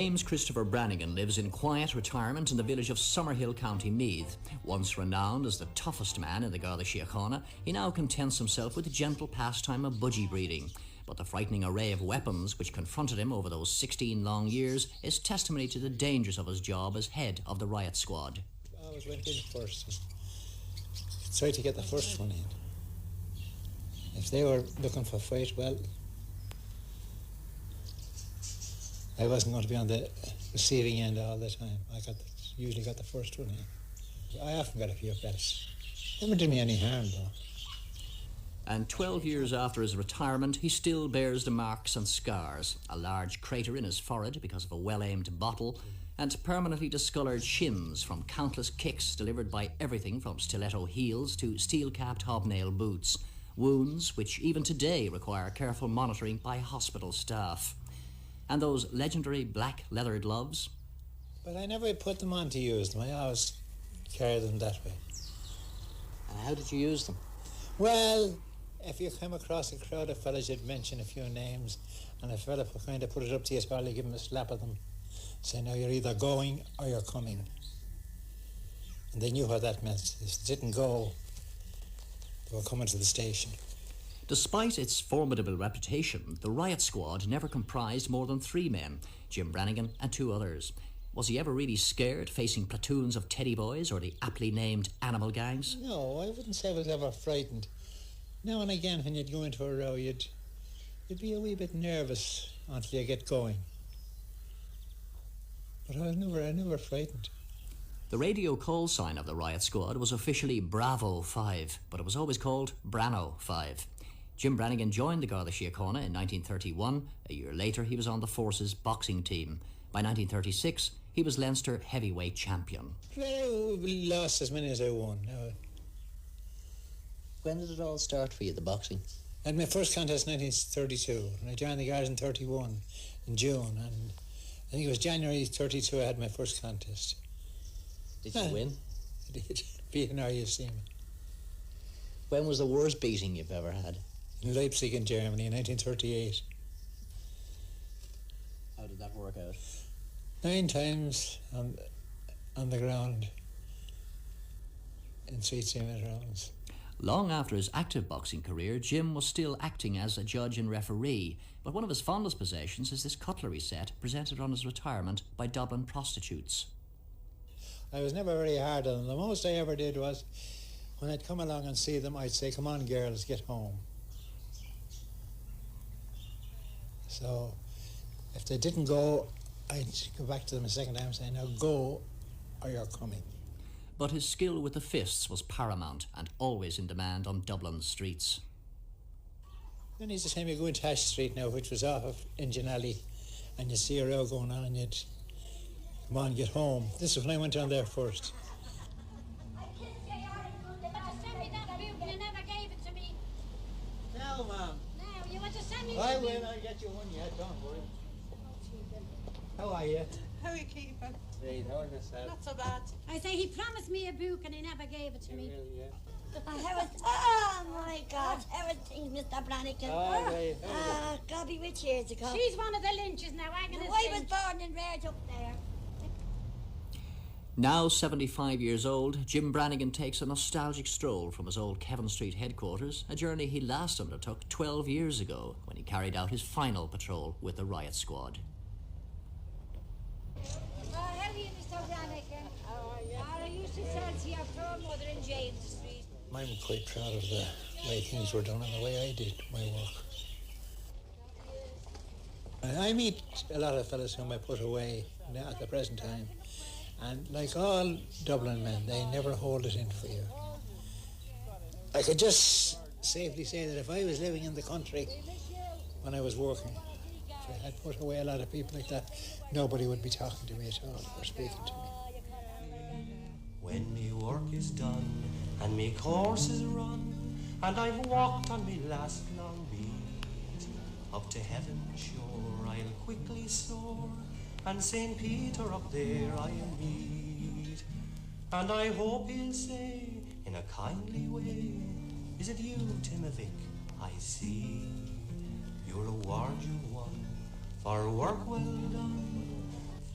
James Christopher Brannigan lives in quiet retirement in the village of Summerhill, County Meath. Once renowned as the toughest man in the Garda, he now contents himself with the gentle pastime of budgie breeding. But the frightening array of weapons which confronted him over those 16 long years is testimony to the dangers of his job as head of the riot squad. I always went in first. Tried to get the first one in. If they were looking for fight, well, I wasn't going to be on the receiving end all the time. Usually got the first one in. I often got a few belts. Never did me any harm, though. And 12 years after his retirement, he still bears the marks and scars. A large crater in his forehead because of a well-aimed bottle, and permanently discoloured shins from countless kicks delivered by everything from stiletto heels to steel-capped hobnail boots. Wounds which even today require careful monitoring by hospital staff. And those legendary black leather gloves? But I never put them on to use them. I always carried them that way. And how did you use them? Well, if you came across a crowd of fellas, you'd mention a few names, and a fella kind of put it up to you, so you give him a slap of them. Say, now you're either going or you're coming. And they knew what that meant. If they didn't go, they were coming to the station. Despite its formidable reputation, the riot squad never comprised more than 3 men, Jim Brannigan and 2 others. Was he ever really scared, facing platoons of teddy boys or the aptly named animal gangs? No, I wouldn't say I was ever frightened. Now and again, when you'd go into a row, you'd be a wee bit nervous until you get going. But I was never frightened. The radio call sign of the riot squad was officially Bravo 5, but it was always called Brano 5. Jim Brannigan joined the Garda Síochána in 1931. A year later, he was on the force's boxing team. By 1936, he was Leinster heavyweight champion. Well, I lost as many as I won. When did it all start for you, the boxing? I had my first contest in 1932, and I joined the Guards in 31, in June, and I think it was January 32 I had my first contest. Did you win? I did. Beat an RUC. When was the worst beating you've ever had? In Leipzig in Germany in 1938. How did that work out? 9 times on the ground in 3-minute rounds. Long after his active boxing career, Jim was still acting as a judge and referee, but one of his fondest possessions is this cutlery set presented on his retirement by Dublin prostitutes. I was never very hard on them. The most I ever did was, when I'd come along and see them, I'd say, come on girls, get home. So if they didn't go, I'd go back to them a second time and say, now go or you're coming. But his skill with the fists was paramount and always in demand on Dublin's streets. Then it's the time you go into Ash Street now, which was off of Engine Alley, and you see a row going on and you'd, come on, get home. This is when I went down there first. No, Mum. No, you want to send me I will, I'll get you one yet, don't worry. How are you? How are you keeping? Great, how are yourself? Not so bad. I say he promised me a book and he never gave it to me. Yeah. Oh my God, everything, Mr. Brannigan. Oh, right. God be with years ago. She's one of the lynches now, Agnes. I was born and reared up there. Now 75 years old, Jim Brannigan takes a nostalgic stroll from his old Kevin Street headquarters, a journey he last undertook 12 years ago when he carried out his final patrol with the riot squad. How are you, Mr. Brannigan? How are you? I used to sell to your poor mother in James Street. I'm quite proud of the way things were done and the way I did my work. I meet a lot of fellas whom I put away at the present time, and like all Dublin men, they never hold it in for you. I could just safely say that if I was living in the country when I was working, if I had put away a lot of people like that, nobody would be talking to me at all or speaking to me. When me work is done and me course is run, and I've walked on me last long beat, up to heaven's shore I'll quickly soar, and St. Peter up there I'll meet. And I hope he'll say in a kindly way, is it you, Timovic, I see? Your award you won for work well done,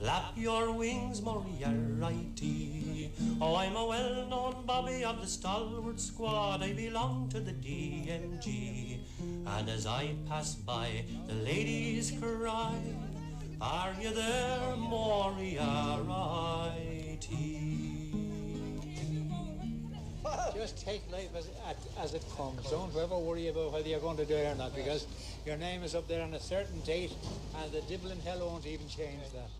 Flap your wings, Moriarty. Oh, I'm a well-known bobby of the stalwart squad. I belong to the DMG. And as I pass by, the ladies cry, are you there, Moriarty? Just take life as it comes. Don't ever worry about whether you're going to die or not, because your name is up there on a certain date, and the devil in hell won't even change that.